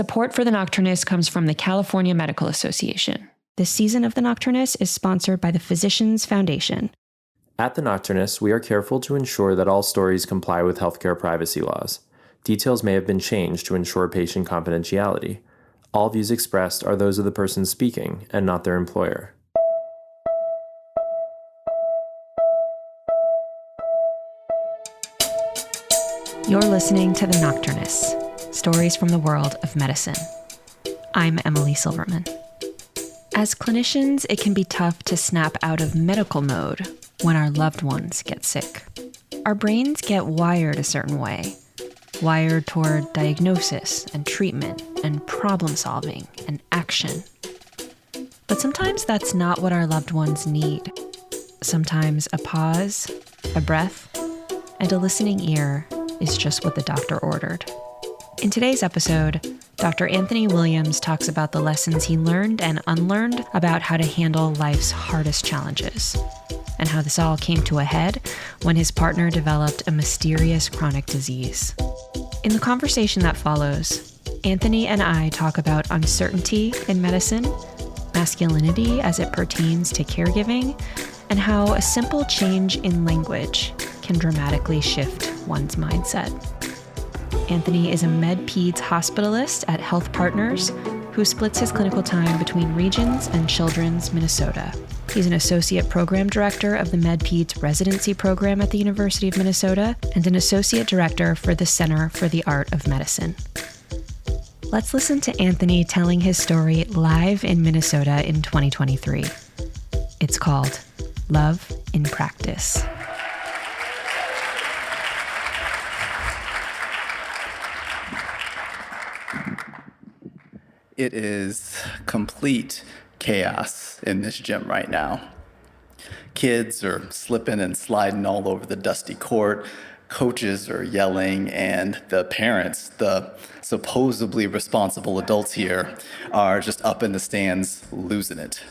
Support for the Nocturnists comes from the California Medical Association. This season of the Nocturnists is sponsored by the Physicians Foundation. At the Nocturnists, we are careful to ensure that all stories comply with healthcare privacy laws. Details may have been changed to ensure patient confidentiality. All views expressed are those of the person speaking and not their employer. You're listening to The Nocturnists, stories from the world of medicine. I'm Emily Silverman. As clinicians, it can be tough to snap out of medical mode when our loved ones get sick. Our brains get wired a certain way, wired toward diagnosis and treatment and problem solving and action. But sometimes that's not what our loved ones need. Sometimes a pause, a breath, and a listening ear is just what the doctor ordered. In today's episode, Dr. Anthony Williams talks about the lessons he learned and unlearned about how to handle life's hardest challenges, and how this all came to a head when his partner developed a mysterious chronic disease. In the conversation that follows, Anthony and I talk about uncertainty in medicine, masculinity as it pertains to caregiving, and how a simple change in language can dramatically shift one's mindset. Anthony is a med-peds hospitalist at Health Partners who splits his clinical time between Regions and Children's Minnesota. He's an associate program director of the med-peds residency program at the University of Minnesota and an associate director for the Center for the Art of Medicine. Let's listen to Anthony telling his story live in Minnesota in 2023. It's called Love in Practice. It is complete chaos in this gym right now. Kids are slipping and sliding all over the dusty court. Coaches are yelling, and the parents, the supposedly responsible adults here, are just up in the stands losing it.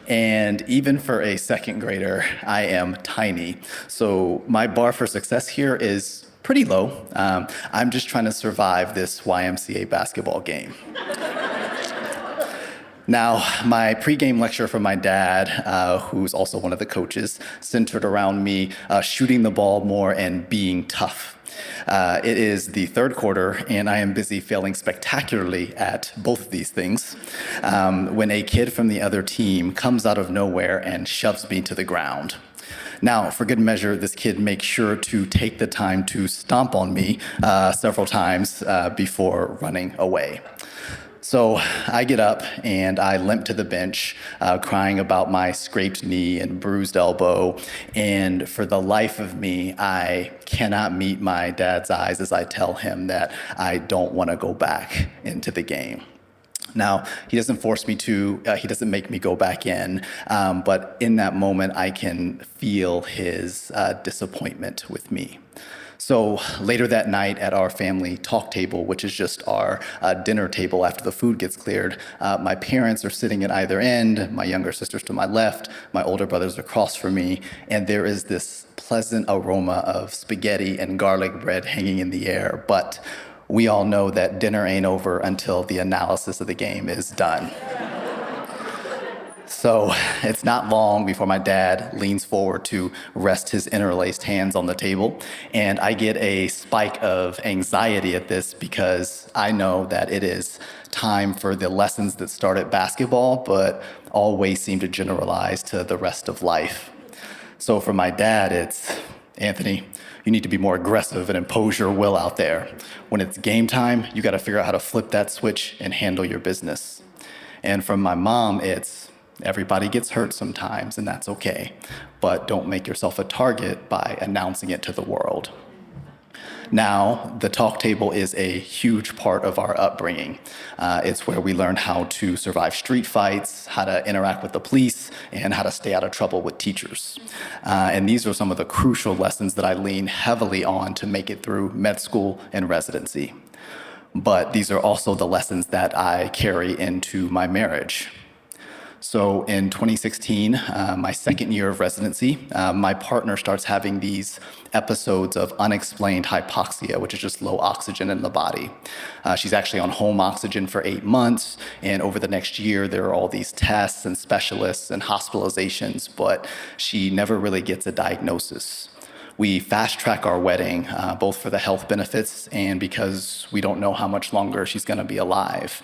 And even for a second grader, I am tiny. So my bar for success here is pretty low. I'm just trying to survive this YMCA basketball game. Now, my pregame lecture from my dad, who's also one of the coaches, centered around me shooting the ball more and being tough. It is the third quarter, and I am busy failing spectacularly at both of these things when a kid from the other team comes out of nowhere and shoves me to the ground. Now, for good measure, this kid makes sure to take the time to stomp on me several times before running away. So I get up and I limp to the bench, crying about my scraped knee and bruised elbow. And for the life of me, I cannot meet my dad's eyes as I tell him that I don't want to go back into the game. Now, he doesn't force me to, he doesn't make me go back in, but in that moment, I can feel his disappointment with me. So later that night at our family talk table, which is just our dinner table after the food gets cleared, my parents are sitting at either end, my younger sister's to my left, my older brother's across from me, and there is this pleasant aroma of spaghetti and garlic bread hanging in the air. But we all know that dinner ain't over until the analysis of the game is done. So it's not long before my dad leans forward to rest his interlaced hands on the table, and I get a spike of anxiety at this because I know that it is time for the lessons that start at basketball but always seem to generalize to the rest of life. So for my dad, it's, Anthony, you need to be more aggressive and impose your will out there. When it's game time, you got to figure out how to flip that switch and handle your business. And from my mom, it's, everybody gets hurt sometimes, and that's okay. But don't make yourself a target by announcing it to the world. Now, the talk table is a huge part of our upbringing. It's where we learn how to survive street fights, how to interact with the police, and how to stay out of trouble with teachers. And these are some of the crucial lessons that I lean heavily on to make it through med school and residency. But these are also the lessons that I carry into my marriage. So in 2016, my second year of residency, my partner starts having these episodes of unexplained hypoxia, which is just low oxygen in the body. She's actually on home oxygen for 8 months, and over the next year, there are all these tests and specialists and hospitalizations, but she never really gets a diagnosis. We fast track our wedding, both for the health benefits and because we don't know how much longer she's going to be alive.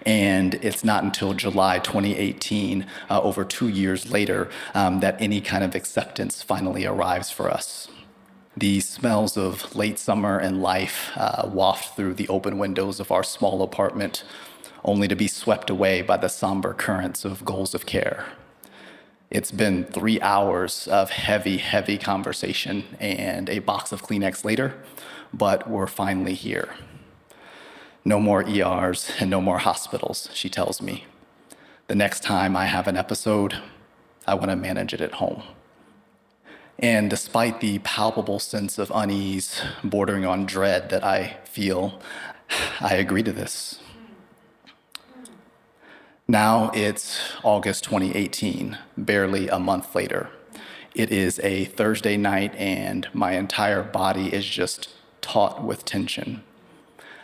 And it's not until July 2018, over 2 years later, that any kind of acceptance finally arrives for us. The smells of late summer and life waft through the open windows of our small apartment, only to be swept away by the somber currents of goals of care. It's been 3 hours of heavy, heavy conversation and a box of Kleenex later, but we're finally here. No more ERs and no more hospitals, she tells me. The next time I have an episode, I want to manage it at home. And despite the palpable sense of unease bordering on dread that I feel, I agree to this. Now it's August 2018, barely a month later. It is a Thursday night and my entire body is just taut with tension.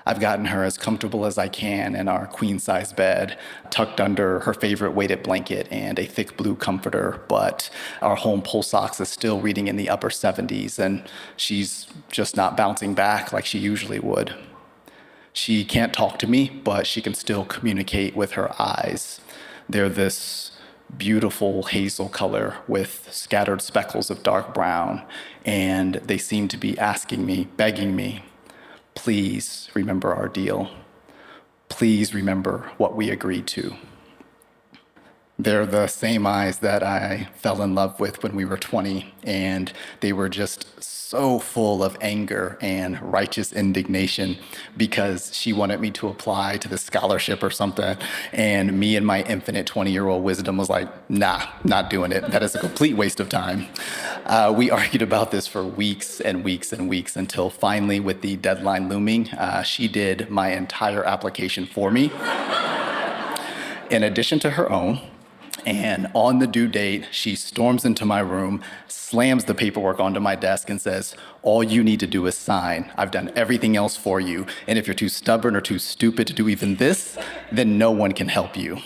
I've gotten her as comfortable as I can in our queen-size bed, tucked under her favorite weighted blanket and a thick blue comforter, but our home pulse ox is still reading in the upper 70s and she's just not bouncing back like she usually would. She can't talk to me, but she can still communicate with her eyes. They're this beautiful hazel color with scattered speckles of dark brown, and they seem to be asking me, begging me, please remember our deal. Please remember what we agreed to. They're the same eyes that I fell in love with when we were 20, and they were just so full of anger and righteous indignation because she wanted me to apply to the scholarship or something, and me and my infinite 20-year-old wisdom was like, nah, not doing it. That is a complete waste of time. We argued about this for weeks and weeks and weeks until finally, with the deadline looming, she did my entire application for me, in addition to her own. And on the due date, she storms into my room, slams the paperwork onto my desk and says, all you need to do is sign. I've done everything else for you. And if you're too stubborn or too stupid to do even this, then no one can help you.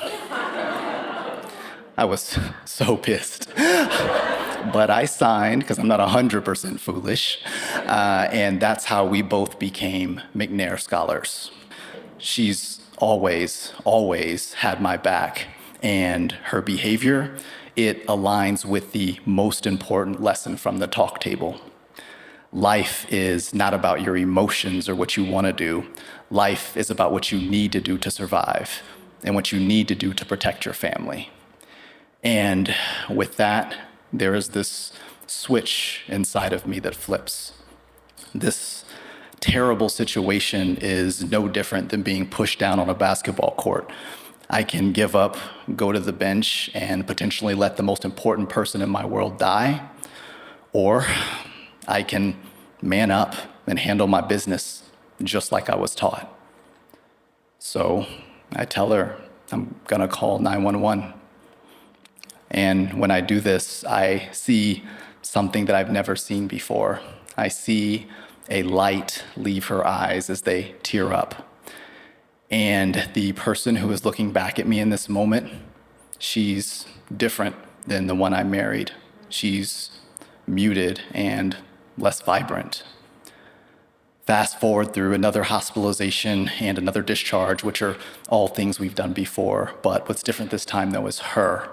I was so pissed. But I signed because I'm not 100% foolish. And that's how we both became McNair Scholars. She's always, always had my back. And her behavior, it aligns with the most important lesson from the talk table. Life is not about your emotions or what you want to do. Life is about what you need to do to survive and what you need to do to protect your family. And with that, there is this switch inside of me that flips. This terrible situation is no different than being pushed down on a basketball court. I can give up, go to the bench, and potentially let the most important person in my world die, or I can man up and handle my business just like I was taught. So I tell her I'm gonna call 911. And when I do this, I see something that I've never seen before. I see a light leave her eyes as they tear up. And the person who is looking back at me in this moment, she's different than the one I married. She's muted and less vibrant. Fast forward through another hospitalization and another discharge, which are all things we've done before. But what's different this time, though, is her.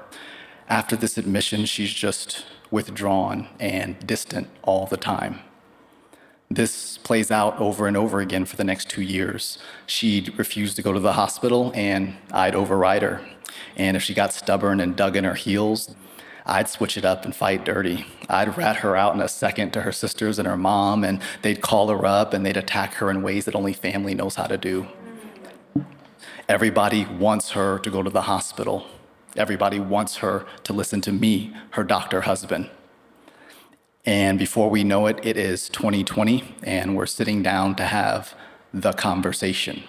After this admission, she's just withdrawn and distant all the time. This plays out over and over again for the next 2 years. She'd refuse to go to the hospital, and I'd override her. And if she got stubborn and dug in her heels, I'd switch it up and fight dirty. I'd rat her out in a second to her sisters and her mom, and they'd call her up and they'd attack her in ways that only family knows how to do. Everybody wants her to go to the hospital. Everybody wants her to listen to me, her doctor husband. And before we know it, it is 2020, and we're sitting down to have the conversation.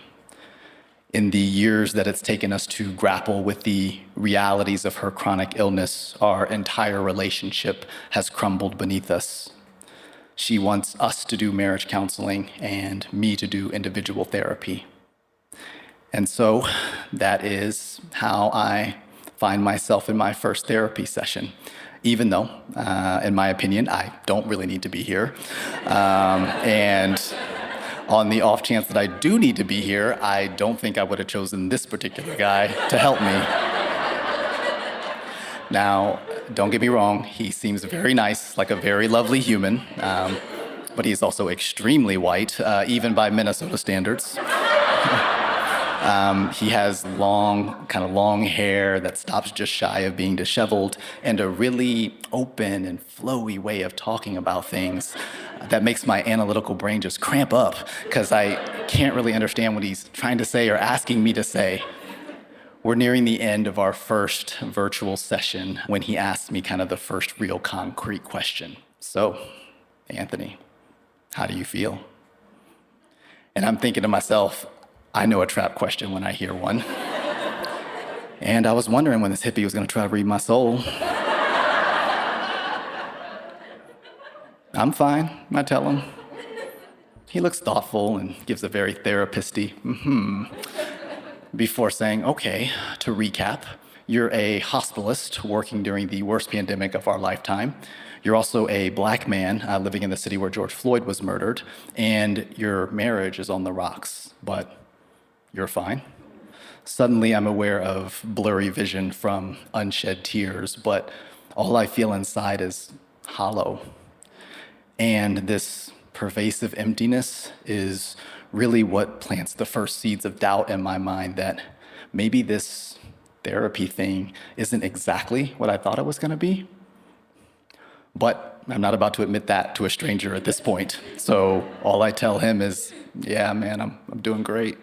In the years that it's taken us to grapple with the realities of her chronic illness, our entire relationship has crumbled beneath us. She wants us to do marriage counseling and me to do individual therapy. And so that is how I find myself in my first therapy session, even though, in my opinion, I don't really need to be here. And on the off chance that I do need to be here, I don't think I would have chosen this particular guy to help me. Now, don't get me wrong, he seems very nice, like a very lovely human, but he's also extremely white, even by Minnesota standards. He has long hair that stops just shy of being disheveled, and a really open and flowy way of talking about things that makes my analytical brain just cramp up, because I can't really understand what he's trying to say or asking me to say. We're nearing the end of our first virtual session when he asked me kind of the first real concrete question. So, Anthony, how do you feel? And I'm thinking to myself, I know a trap question when I hear one. And I was wondering when this hippie was going to try to read my soul. I'm fine, I tell him. He looks thoughtful and gives a very therapist-y before saying, okay, to recap, you're a hospitalist working during the worst pandemic of our lifetime. You're also a black man living in the city where George Floyd was murdered, and your marriage is on the rocks, but you're fine. Suddenly I'm aware of blurry vision from unshed tears, but all I feel inside is hollow. And this pervasive emptiness is really what plants the first seeds of doubt in my mind that maybe this therapy thing isn't exactly what I thought it was gonna be. But I'm not about to admit that to a stranger at this point. So all I tell him is, yeah, man, I'm doing great.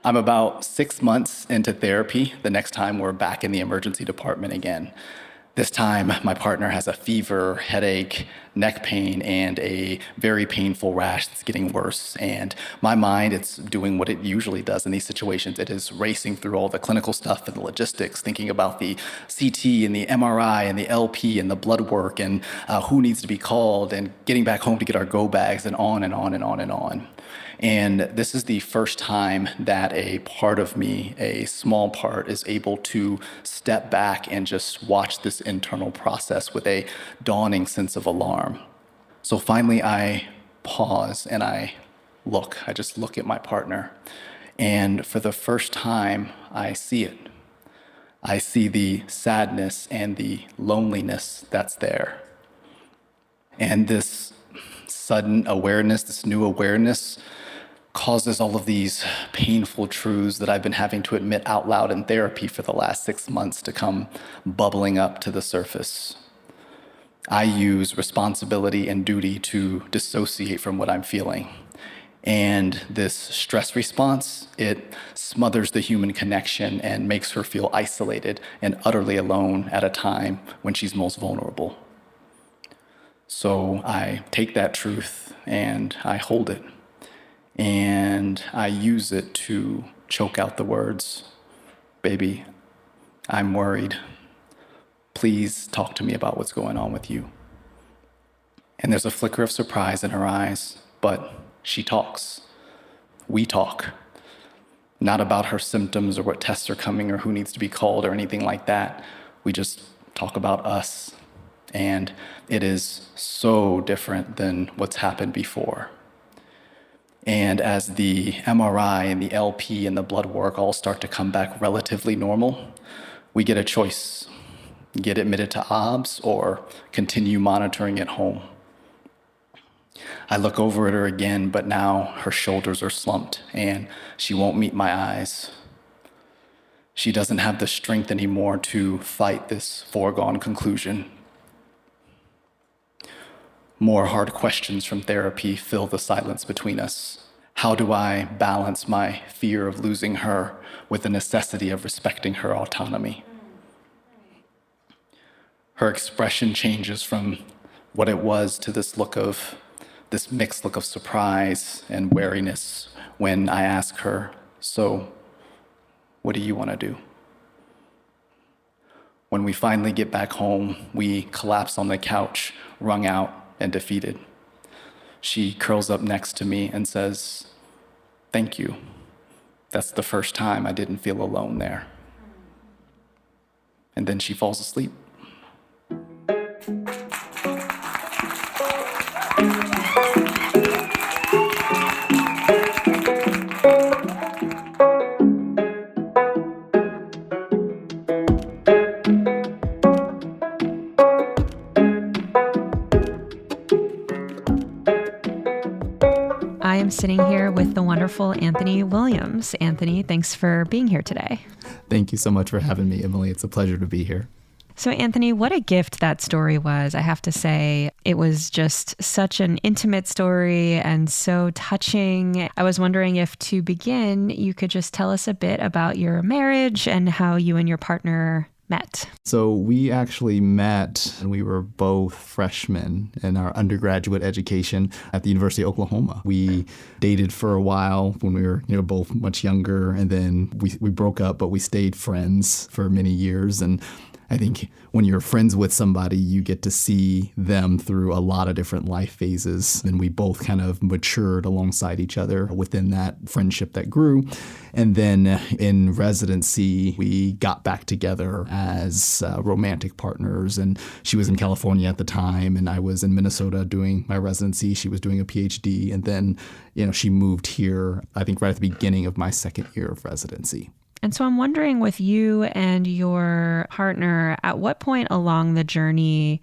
I'm about 6 months into therapy the next time we're back in the emergency department again. This time, my partner has a fever, headache, neck pain, and a very painful rash that's getting worse. And my mind, it's doing what it usually does in these situations. It is racing through all the clinical stuff and the logistics, thinking about the CT and the MRI and the LP and the blood work and who needs to be called and getting back home to get our go bags and on and on and on and on. And this is the first time that a part of me, a small part, is able to step back and just watch this internal process with a dawning sense of alarm. So finally, I pause and I just look at my partner. And for the first time, I see it. I see the sadness and the loneliness that's there. And this sudden awareness, this new awareness, causes all of these painful truths that I've been having to admit out loud in therapy for the last 6 months to come bubbling up to the surface. I use responsibility and duty to dissociate from what I'm feeling. And this stress response, it smothers the human connection and makes her feel isolated and utterly alone at a time when she's most vulnerable. So I take that truth and I hold it. And I use it to choke out the words, baby, I'm worried. Please talk to me about what's going on with you. And there's a flicker of surprise in her eyes, but she talks. We talk. Not about her symptoms or what tests are coming or who needs to be called or anything like that. We just talk about us. And it is so different than what's happened before. And as the MRI and the LP and the blood work all start to come back relatively normal, we get a choice. Get admitted to OBS or continue monitoring at home. I look over at her again, but now her shoulders are slumped and she won't meet my eyes. She doesn't have the strength anymore to fight this foregone conclusion. More hard questions from therapy fill the silence between us. How do I balance my fear of losing her with the necessity of respecting her autonomy? Her expression changes from what it was to this this mixed look of surprise and wariness when I ask her, "So, what do you want to do?" When we finally get back home, we collapse on the couch, wrung out and defeated. She curls up next to me and says, "Thank you. That's the first time I didn't feel alone there." And then she falls asleep. I am sitting here with the wonderful Anthony Williams. Anthony, thanks for being here today. Thank you so much for having me, Emily. It's a pleasure to be here. So, Anthony, what a gift that story was. I have to say, it was just such an intimate story and so touching. I was wondering if, to begin, you could just tell us a bit about your marriage and how you and your partner met. So we actually met and we were both freshmen in our undergraduate education at the University of Oklahoma. We dated for a while when we were both much younger, and then we broke up, but we stayed friends for many years. And I think when you're friends with somebody, you get to see them through a lot of different life phases. And we both kind of matured alongside each other within that friendship that grew. And then in residency, we got back together as romantic partners. And she was in California at the time, and I was in Minnesota doing my residency. She was doing a PhD. And then, she moved here, I think, right at the beginning of my second year of residency. And so I'm wondering, with you and your partner, at what point along the journey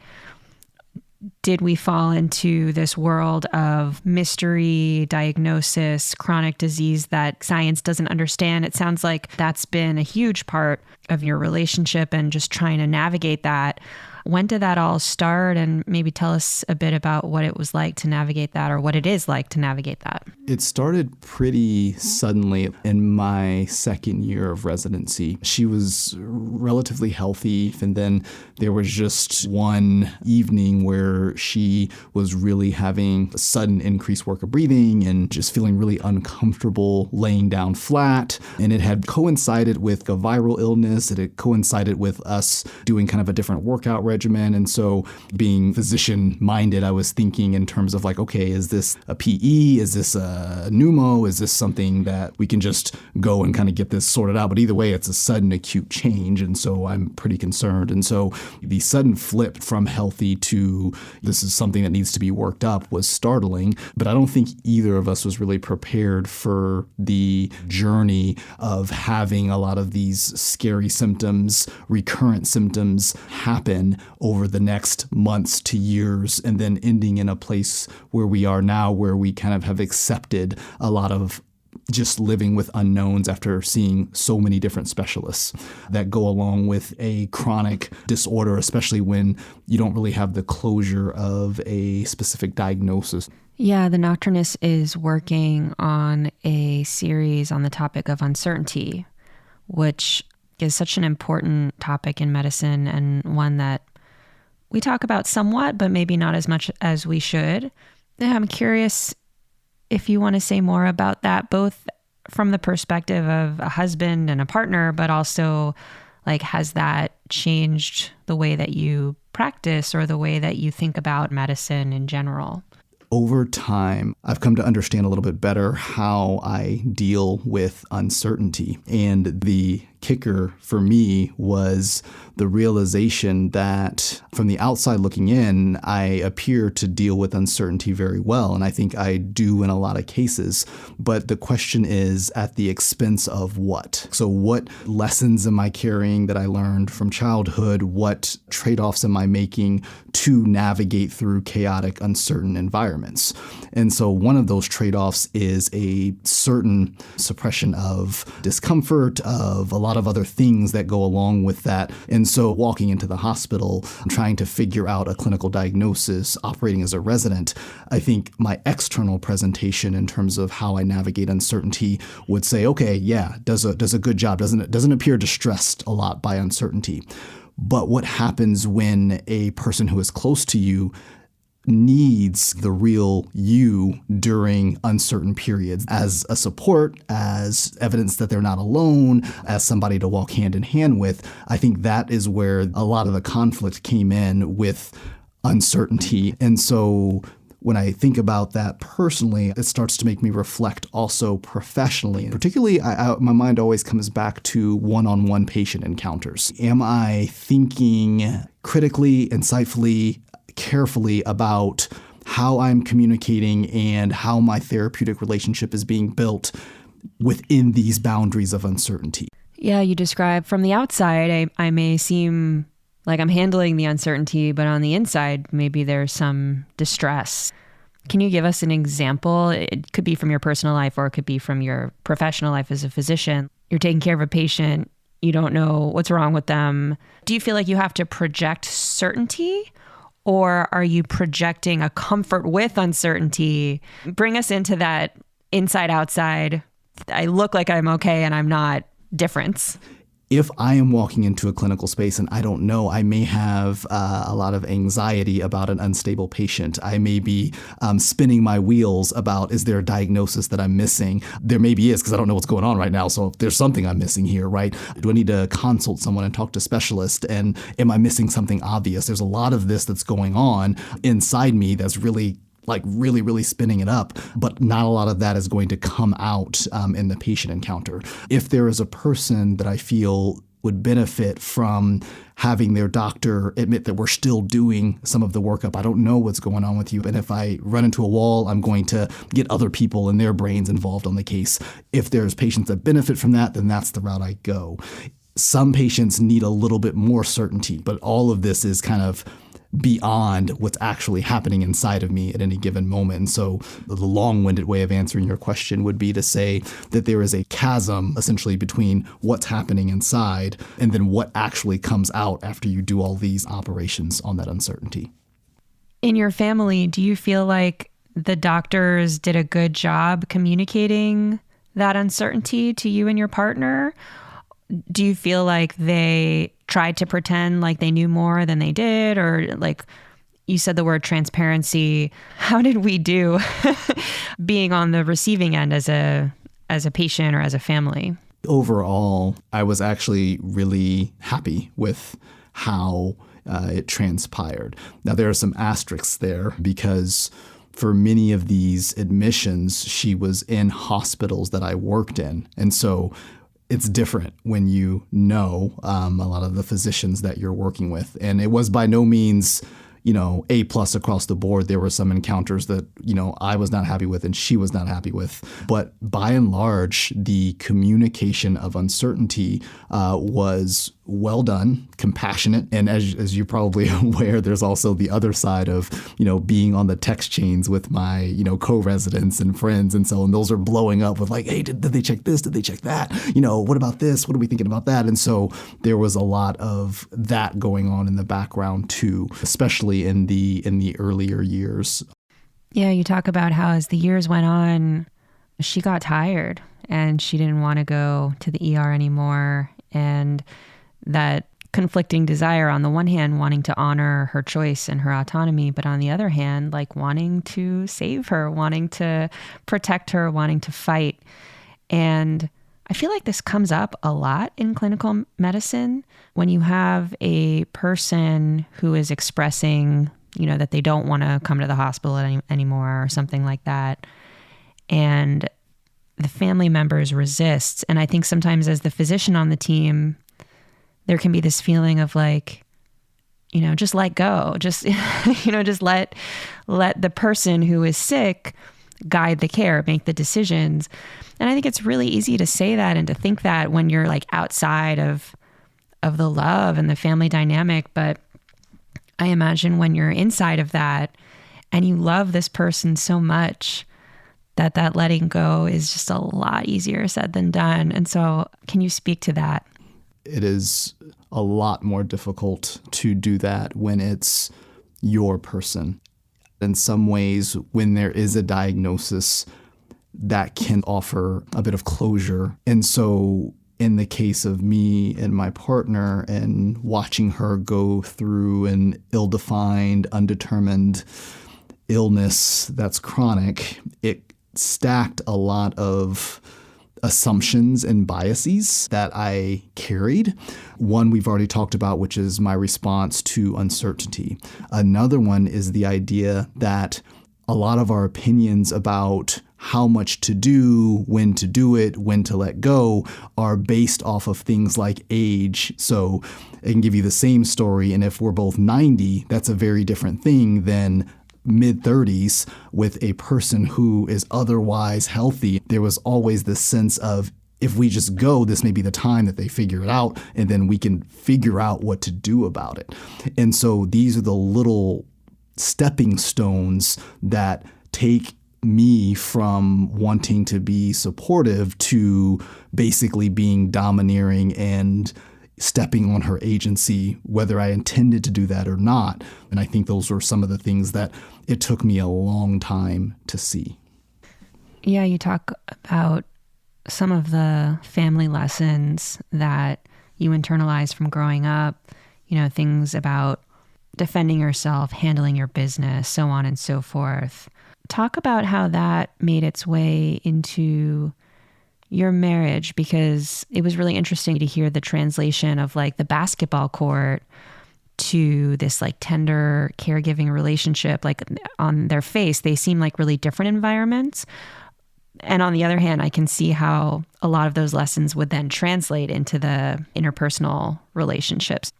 did we fall into this world of mystery, diagnosis, chronic disease that science doesn't understand? It sounds like that's been a huge part of your relationship and just trying to navigate that. When did that all start? And maybe tell us a bit about what it was like to navigate that, or what it is like to navigate that. It started pretty suddenly in my second year of residency. She was relatively healthy, and then there was just one evening where she was really having a sudden increased work of breathing and just feeling really uncomfortable laying down flat. And it had coincided with a viral illness. It had coincided with us doing kind of a different workout regimen. And so being physician minded, I was thinking in terms of like, okay, is this a PE? Is this a pneumo? Is this something that we can just go and kind of get this sorted out? But either way, it's a sudden acute change. And so I'm pretty concerned. And so the sudden flip from healthy to this is something that needs to be worked up was startling. But I don't think either of us was really prepared for the journey of having a lot of these scary symptoms, recurrent symptoms happen over the next months to years, and then ending in a place where we are now, where we kind of have accepted a lot of just living with unknowns after seeing so many different specialists that go along with a chronic disorder, especially when you don't really have the closure of a specific diagnosis. Yeah, the Nocturnists is working on a series on the topic of uncertainty, which is such an important topic in medicine, and one that we talk about somewhat, but maybe not as much as we should. I'm curious if you want to say more about that, both from the perspective of a husband and a partner, but also like, has that changed the way that you practice or the way that you think about medicine in general? Over time, I've come to understand a little bit better how I deal with uncertainty. And the kicker for me was the realization that from the outside looking in, I appear to deal with uncertainty very well. And I think I do in a lot of cases. But the question is, at the expense of what? So what lessons am I carrying that I learned from childhood? What trade-offs am I making to navigate through chaotic, uncertain environments? And so one of those trade-offs is a certain suppression of discomfort, of a lot of other things that go along with that. And so walking into the hospital, trying to figure out a clinical diagnosis, operating as a resident, I think my external presentation in terms of how I navigate uncertainty would say, okay, yeah, does a good job, doesn't appear distressed a lot by uncertainty. But what happens when a person who is close to you needs the real you during uncertain periods as a support, as evidence that they're not alone, as somebody to walk hand in hand with. I think that is where a lot of the conflict came in with uncertainty. And so when I think about that personally, it starts to make me reflect also professionally. Particularly, my mind always comes back to one-on-one patient encounters. Am I thinking critically, insightfully, carefully about how I'm communicating and how my therapeutic relationship is being built within these boundaries of uncertainty? Yeah, you describe from the outside, I may seem like I'm handling the uncertainty, but on the inside, maybe there's some distress. Can you give us an example? It could be from your personal life or it could be from your professional life as a physician. You're taking care of a patient. You don't know what's wrong with them. Do you feel like you have to project certainty, or are you projecting a comfort with uncertainty? Bring us into that inside-outside, I look like I'm okay and I'm not difference. If I am walking into a clinical space and I don't know, I may have a lot of anxiety about an unstable patient. I may be spinning my wheels about, is there a diagnosis that I'm missing? There maybe is, because I don't know what's going on right now. So if there's something I'm missing here, right? Do I need to consult someone and talk to a specialist? And am I missing something obvious? There's a lot of this that's going on inside me that's really spinning it up, but not a lot of that is going to come out in the patient encounter. If there is a person that I feel would benefit from having their doctor admit that we're still doing some of the workup, I don't know what's going on with you, and if I run into a wall, I'm going to get other people and their brains involved on the case. If there's patients that benefit from that, then that's the route I go. Some patients need a little bit more certainty, but all of this is kind of beyond what's actually happening inside of me at any given moment. And so the long-winded way of answering your question would be to say that there is a chasm essentially between what's happening inside and then what actually comes out after you do all these operations on that uncertainty. In your family, do you feel like the doctors did a good job communicating that uncertainty to you and your partner? Do you feel like they tried to pretend like they knew more than they did? Or like you said the word transparency. How did we do being on the receiving end as a patient or as a family? Overall, I was actually really happy with how it transpired. Now, there are some asterisks there because for many of these admissions, she was in hospitals that I worked in. And so it's different when you know a lot of the physicians that you're working with. And it was by no means, A+ across the board. There were some encounters that, I was not happy with and she was not happy with. But by and large, the communication of uncertainty was well done, compassionate. And as you're probably aware, there's also the other side of, being on the text chains with my, co-residents and friends. And so, and those are blowing up with like, hey, did they check this? Did they check that? What about this? What are we thinking about that? And so there was a lot of that going on in the background too, especially in the earlier years. Yeah, you talk about how as the years went on, she got tired and she didn't want to go to the ER anymore. And that conflicting desire, on the one hand, wanting to honor her choice and her autonomy, but on the other hand, like wanting to save her, wanting to protect her, wanting to fight. And I feel like this comes up a lot in clinical medicine when you have a person who is expressing, that they don't want to come to the hospital anymore or something like that. And the family members resist. And I think sometimes as the physician on the team, there can be this feeling of like, just let go, just, just let the person who is sick guide the care, make the decisions. And I think it's really easy to say that and to think that when you're like outside of the love and the family dynamic. But I imagine when you're inside of that and you love this person so much, that letting go is just a lot easier said than done. And so can you speak to that? It is a lot more difficult to do that when it's your person. In some ways, when there is a diagnosis, that can offer a bit of closure. And so in the case of me and my partner and watching her go through an ill-defined, undetermined illness that's chronic, it stacked a lot of assumptions and biases that I carried. One we've already talked about, which is my response to uncertainty. Another one is the idea that a lot of our opinions about how much to do, when to do it, when to let go, are based off of things like age. So I can give you the same story, and if we're both 90, that's a very different thing than mid-30s with a person who is otherwise healthy. There was always this sense of, if we just go, this may be the time that they figure it out, and then we can figure out what to do about it. And so these are the little stepping stones that take me from wanting to be supportive to basically being domineering and stepping on her agency, whether I intended to do that or not. And I think those were some of the things that it took me a long time to see. Yeah, you talk about some of the family lessons that you internalized from growing up, things about defending yourself, handling your business, so on and so forth. Talk about how that made its way into your marriage, because it was really interesting to hear the translation of like the basketball court to this like tender caregiving relationship. Like on their face, they seem like really different environments. And on the other hand, I can see how a lot of those lessons would then translate into the interpersonal relationships.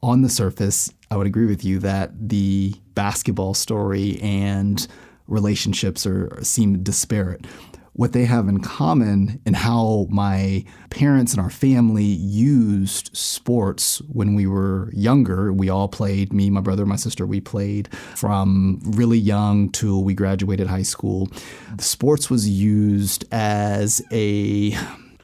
On the surface, I would agree with you that the basketball story and relationships seem disparate. What they have in common and how my parents and our family used sports when we were younger, we all played, me, my brother, my sister, we played from really young till we graduated high school. Sports was used as a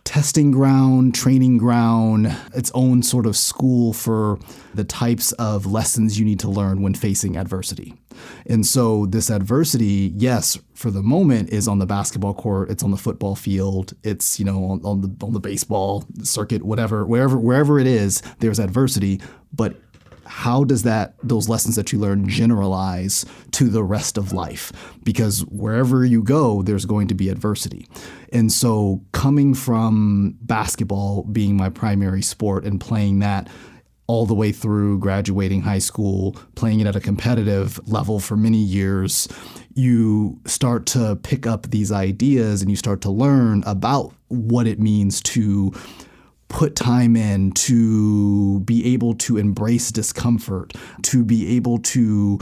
testing ground, training ground, its own sort of school for the types of lessons you need to learn when facing adversity. And so this adversity, yes, for the moment is on the basketball court, it's on the football field, it's, on the baseball circuit, wherever it is, there's adversity. But how does those lessons that you learn generalize to the rest of life? Because wherever you go, there's going to be adversity. And so coming from basketball being my primary sport and playing that all the way through graduating high school, playing it at a competitive level for many years, you start to pick up these ideas and you start to learn about what it means to put time in, to be able to embrace discomfort, to be able to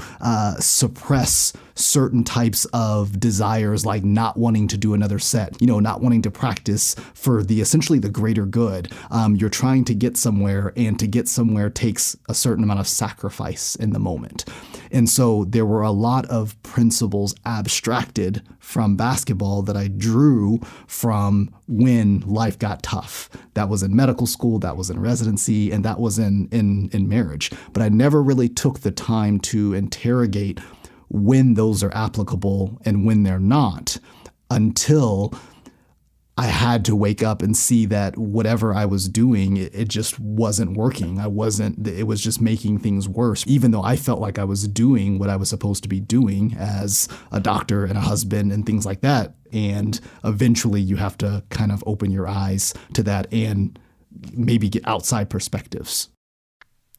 suppress certain types of desires like not wanting to do another set, not wanting to practice for essentially the greater good. You're trying to get somewhere, and to get somewhere takes a certain amount of sacrifice in the moment. And so there were a lot of principles abstracted from basketball that I drew from when life got tough. That was in medical school, that was in residency, and that was in marriage. But I never really took the time to interrogate when those are applicable and when they're not, until I had to wake up and see that whatever I was doing, it just wasn't working. It was just making things worse, even though I felt like I was doing what I was supposed to be doing as a doctor and a husband and things like that. And eventually you have to kind of open your eyes to that and maybe get outside perspectives.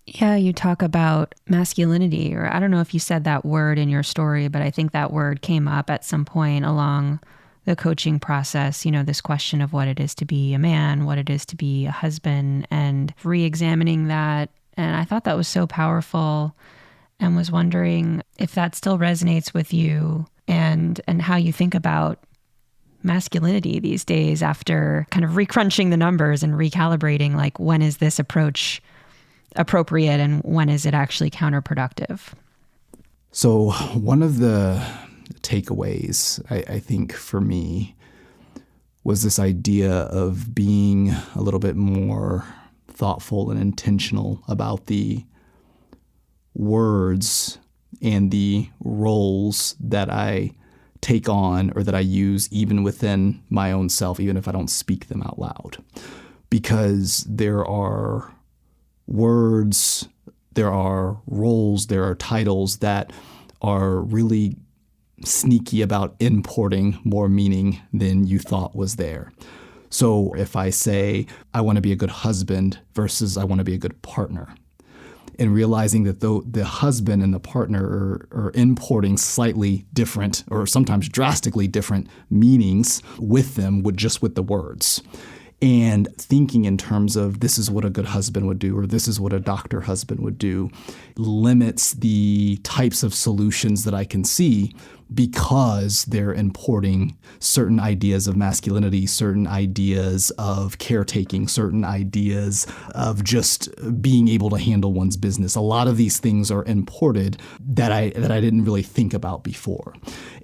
Yeah, you talk about masculinity, or I don't know if you said that word in your story, but I think that word came up at some point along the coaching process, this question of what it is to be a man, what it is to be a husband, and re-examining that. And I thought that was so powerful, and was wondering if that still resonates with you and how you think about masculinity these days after kind of recrunching the numbers and recalibrating, like, when is this approach appropriate and when is it actually counterproductive? So one of the takeaways, I think, for me was this idea of being a little bit more thoughtful and intentional about the words and the roles that I take on or that I use even within my own self, even if I don't speak them out loud. Because there are words, there are roles, there are titles that are really sneaky about importing more meaning than you thought was there. So if I say, I want to be a good husband versus I want to be a good partner, and realizing that the husband and the partner are importing slightly different or sometimes drastically different meanings with them with the words. And thinking in terms of this is what a good husband would do or this is what a doctor husband would do limits the types of solutions that I can see because they're importing certain ideas of masculinity, certain ideas of caretaking, certain ideas of just being able to handle one's business. A lot of these things are imported that I didn't really think about before.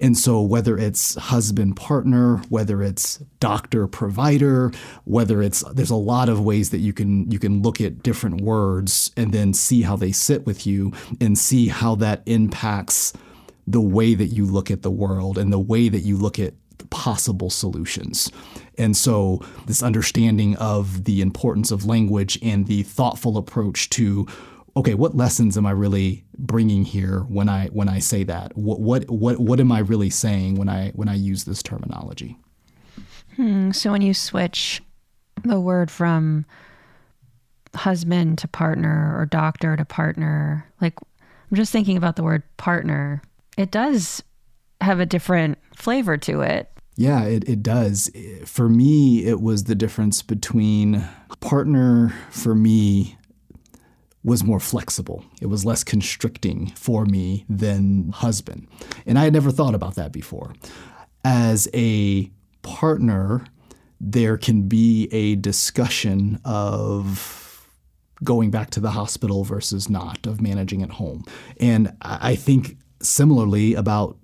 And so whether it's husband partner, whether it's doctor provider, there's a lot of ways that you can look at different words and then see how they sit with you and see how that impacts the way that you look at the world and the way that you look at possible solutions. And so this understanding of the importance of language and the thoughtful approach to, okay, what lessons am I really bringing here when I say that? What am I really saying when I use this terminology? So when you switch the word from husband to partner or doctor to partner, like I'm just thinking about the word partner. It does have a different flavor to it. Yeah, it does. For me, it was the difference between partner for me was more flexible. It was less constricting for me than husband. And I had never thought about that before. As a partner, there can be a discussion of going back to the hospital versus not, of managing at home. And I think similarly about,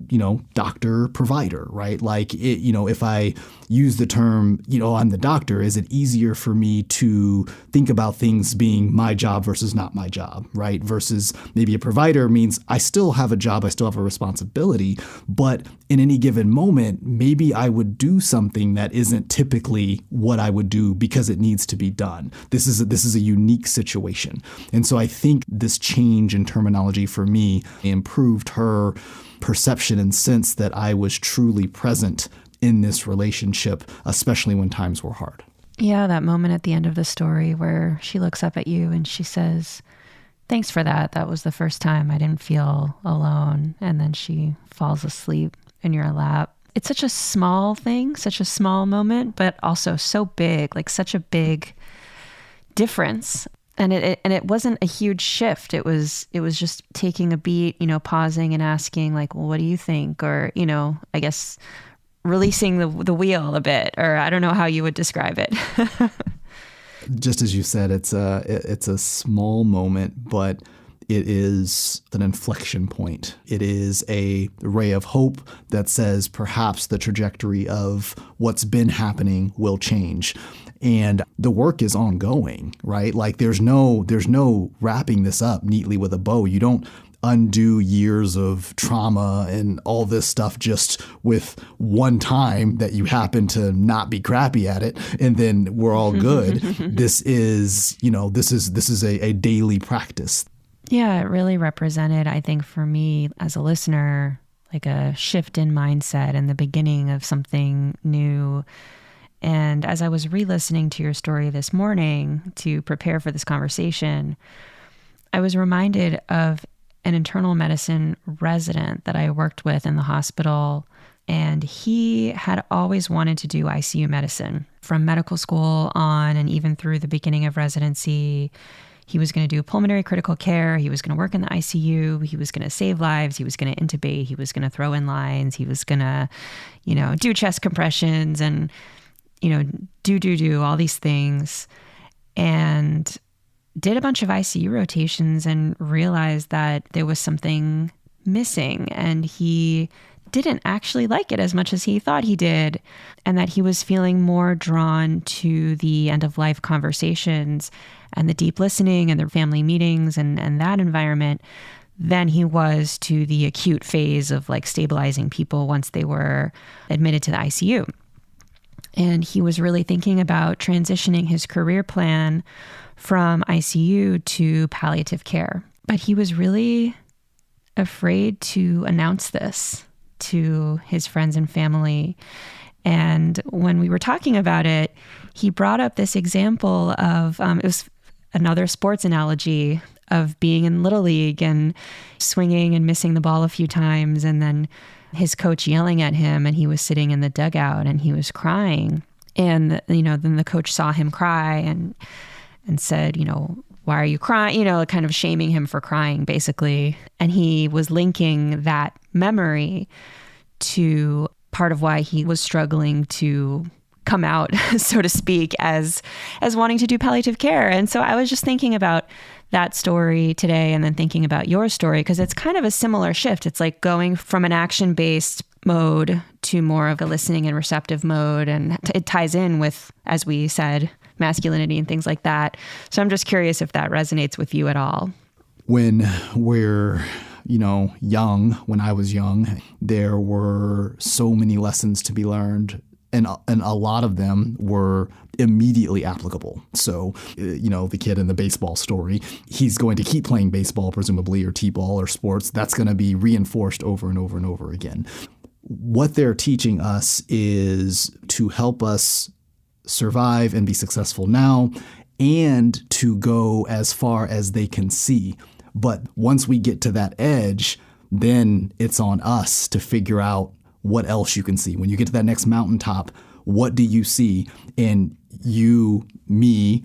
doctor provider, right? Like, if I use the term, I'm the doctor, is it easier for me to think about things being my job versus not my job, right? Versus maybe a provider means I still have a job, I still have a responsibility, but in any given moment, maybe I would do something that isn't typically what I would do because it needs to be done. This is a unique situation. And so I think this change in terminology for me improved her perception and sense that I was truly present in this relationship, especially when times were hard. Yeah, that moment at the end of the story where she looks up at you and she says, "Thanks for that. That was the first time I didn't feel alone." And then she falls asleep in your lap. It's such a small thing, such a small moment, but also so big, like such a big difference. And it wasn't a huge shift. It was just taking a beat, pausing and asking like, well, what do you think? Or, I guess releasing the wheel a bit, or I don't know how you would describe it. Just as you said, it's a small moment, but it is an inflection point. It is a ray of hope that says perhaps the trajectory of what's been happening will change. And the work is ongoing, right? Like there's no wrapping this up neatly with a bow. You don't undo years of trauma and all this stuff just with one time that you happen to not be crappy at it and then we're all good. This is a daily practice. Yeah, it really represented, I think, for me as a listener, like a shift in mindset and the beginning of something new. And as I was re-listening to your story this morning to prepare for this conversation, I was reminded of an internal medicine resident that I worked with in the hospital. And he had always wanted to do ICU medicine from medical school on, and even through the beginning of residency. He was going to do pulmonary critical care. He was going to work in the ICU. He was going to save lives. He was going to intubate. He was going to throw in lines. He was going to, do chest compressions and, do all these things. And did a bunch of ICU rotations and realized that there was something missing. And he didn't actually like it as much as he thought he did. And that he was feeling more drawn to the end of life conversations and the deep listening and the family meetings and that environment than he was to the acute phase of like stabilizing people once they were admitted to the ICU. And he was really thinking about transitioning his career plan from ICU to palliative care. But he was really afraid to announce this to his friends and family. And when we were talking about it, he brought up this example of, it was another sports analogy of being in Little League and swinging and missing the ball a few times, and then his coach yelling at him, and he was sitting in the dugout and he was crying. And, then the coach saw him cry and said, why are you crying? Kind of shaming him for crying, basically. And he was linking that memory to part of why he was struggling to come out, so to speak, as wanting to do palliative care. And so I was just thinking about that story today, and then thinking about your story, because it's kind of a similar shift. It's like going from an action-based mode to more of a listening and receptive mode. And it ties in with, as we said, masculinity and things like that. So I'm just curious if that resonates with you at all. When we're young, when I was young, there were so many lessons to be learned, and a lot of them were immediately applicable. So, the kid in the baseball story, he's going to keep playing baseball, presumably, or t-ball or sports. That's going to be reinforced over and over and over again. What they're teaching us is to help us survive and be successful now, and to go as far as they can see. But once we get to that edge, then it's on us to figure out what else you can see. When you get to that next mountaintop, what do you see? And you, me,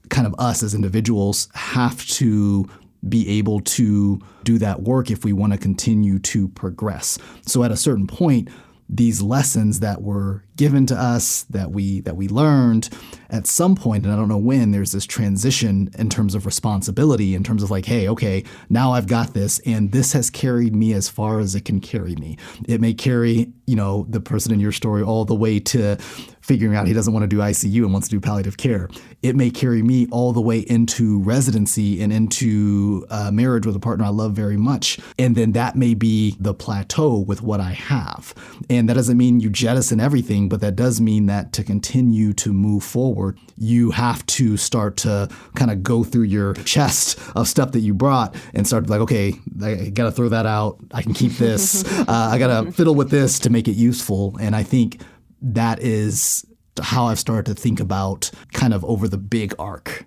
kind of us as individuals have to be able to do that work if we want to continue to progress. So at a certain point, these lessons that were given to us, that we learned, at some point, and I don't know when, there's this transition in terms of responsibility, in terms of like, hey, okay, now I've got this, and this has carried me as far as it can carry me. It may carry, the person in your story all the way to figuring out he doesn't want to do ICU and wants to do palliative care. It may carry me all the way into residency and into marriage with a partner I love very much. And then that may be the plateau with what I have. And that doesn't mean you jettison everything, but that does mean that to continue to move forward, you have to start to kind of go through your chest of stuff that you brought and start like, okay, I got to throw that out. I can keep this. I got to fiddle with this to make it useful. And I think that is how I've started to think about kind of over the big arc.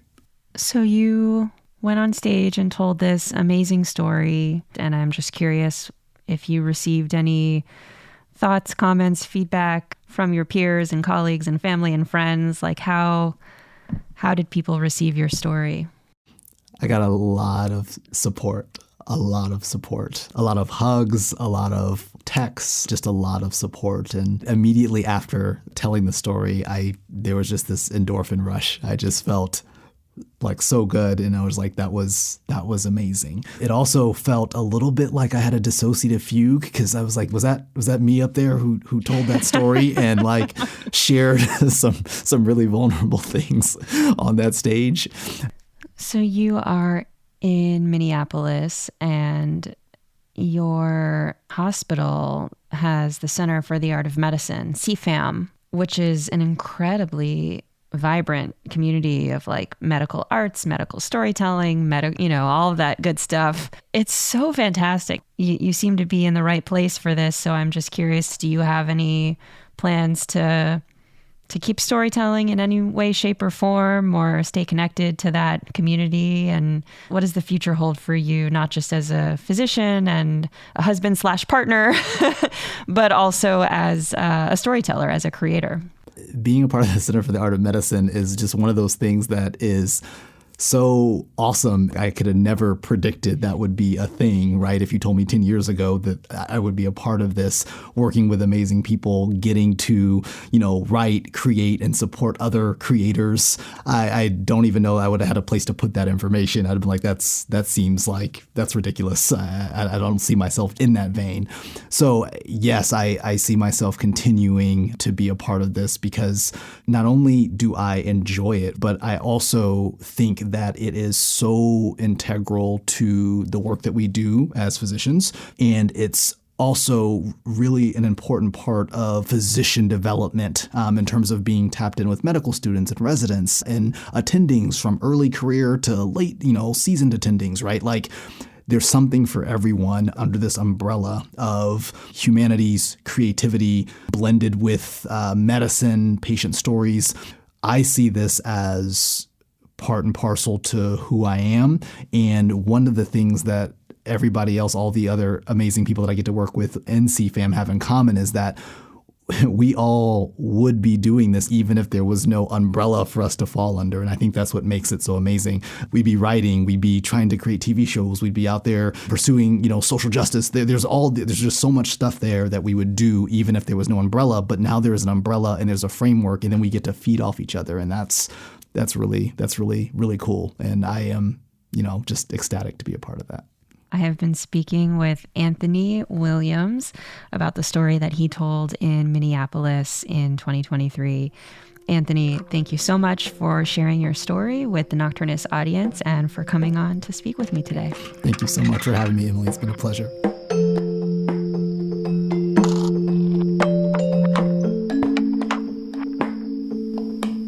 So you went on stage and told this amazing story, and I'm just curious if you received any thoughts, comments, feedback from your peers and colleagues and family and friends. Like how did people receive your story? I got a lot of support, a lot of hugs, a lot of texts, just a lot of support. And immediately after telling the story, there was just this endorphin rush. I just felt like so good. And I was like, that was amazing. It also felt a little bit like I had a dissociative fugue, because I was like, was that me up there who told that story and like shared some really vulnerable things on that stage? So you are in Minneapolis, and your hospital has the Center for the Art of Medicine, CFAM, which is an incredibly vibrant community of like medical arts, medical storytelling, all of that good stuff. It's so fantastic. You seem to be in the right place for this. So I'm just curious, do you have any plans to keep storytelling in any way, shape, or form, or stay connected to that community? And what does the future hold for you, not just as a physician and a husband/partner, but also as a storyteller, as a creator? Being a part of the Center for the Art of Medicine is just one of those things that is so awesome. I could have never predicted that would be a thing, right? If you told me 10 years ago that I would be a part of this, working with amazing people, getting to, write, create, and support other creators, I don't even know I would have had a place to put that information. I'd have been like, that seems like that's ridiculous. I don't see myself in that vein. So yes, I see myself continuing to be a part of this, because not only do I enjoy it, but I also think that it is so integral to the work that we do as physicians. And it's also really an important part of physician development in terms of being tapped in with medical students and residents and attendings from early career to late, seasoned attendings, right? Like, there's something for everyone under this umbrella of humanities, creativity, blended with medicine, patient stories. I see this as part and parcel to who I am. And one of the things that everybody else, all the other amazing people that I get to work with in CFAM have in common is that we all would be doing this even if there was no umbrella for us to fall under. And I think that's what makes it so amazing. We'd be writing, we'd be trying to create TV shows, we'd be out there pursuing, social justice. There's just so much stuff there that we would do even if there was no umbrella. But now there is an umbrella and there's a framework, and then we get to feed off each other. And that's really, really cool. And I am, just ecstatic to be a part of that. I have been speaking with Anthony Williams about the story that he told in Minneapolis in 2023. Anthony, thank you so much for sharing your story with the Nocturnist audience and for coming on to speak with me today. Thank you so much for having me, Emily. It's been a pleasure.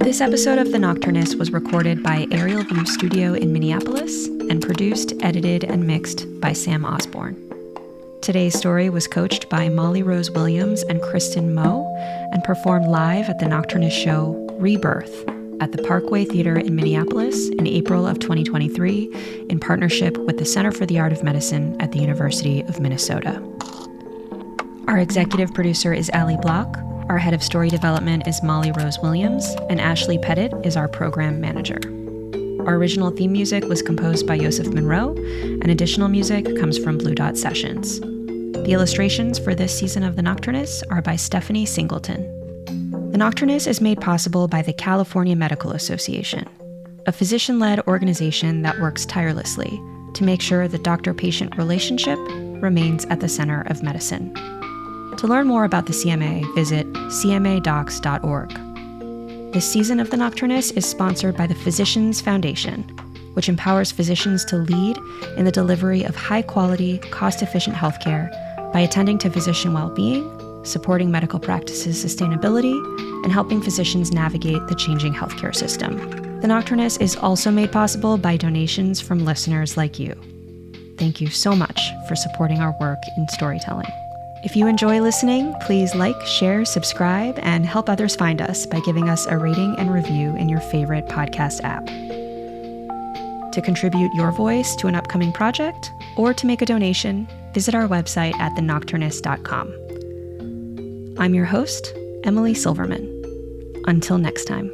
This episode of The Nocturnist was recorded by Aerial View Studio in Minneapolis and produced, edited, and mixed by Sam Osborne. Today's story was coached by Molly Rose Williams and Kristen Moe and performed live at the Nocturnist show REBIRTH at the Parkway Theater in Minneapolis in April of 2023 in partnership with the Center for the Art of Medicine at the University of Minnesota. Our executive producer is Allie Block. Our head of story development is Molly Rose Williams, and Ashley Pettit is our program manager. Our original theme music was composed by Joseph Monroe, and additional music comes from Blue Dot Sessions. The illustrations for this season of The Nocturnist are by Stephanie Singleton. The Nocturnist is made possible by the California Medical Association, a physician-led organization that works tirelessly to make sure the doctor-patient relationship remains at the center of medicine. To learn more about the CMA, visit cmadocs.org. This season of The Nocturnist is sponsored by the Physicians Foundation, which empowers physicians to lead in the delivery of high-quality, cost-efficient healthcare by attending to physician well-being, supporting medical practices sustainability, and helping physicians navigate the changing healthcare system. The Nocturnist is also made possible by donations from listeners like you. Thank you so much for supporting our work in storytelling. If you enjoy listening, please like, share, subscribe, and help others find us by giving us a rating and review in your favorite podcast app. To contribute your voice to an upcoming project or to make a donation, visit our website at thenocturnist.com. I'm your host, Emily Silverman. Until next time.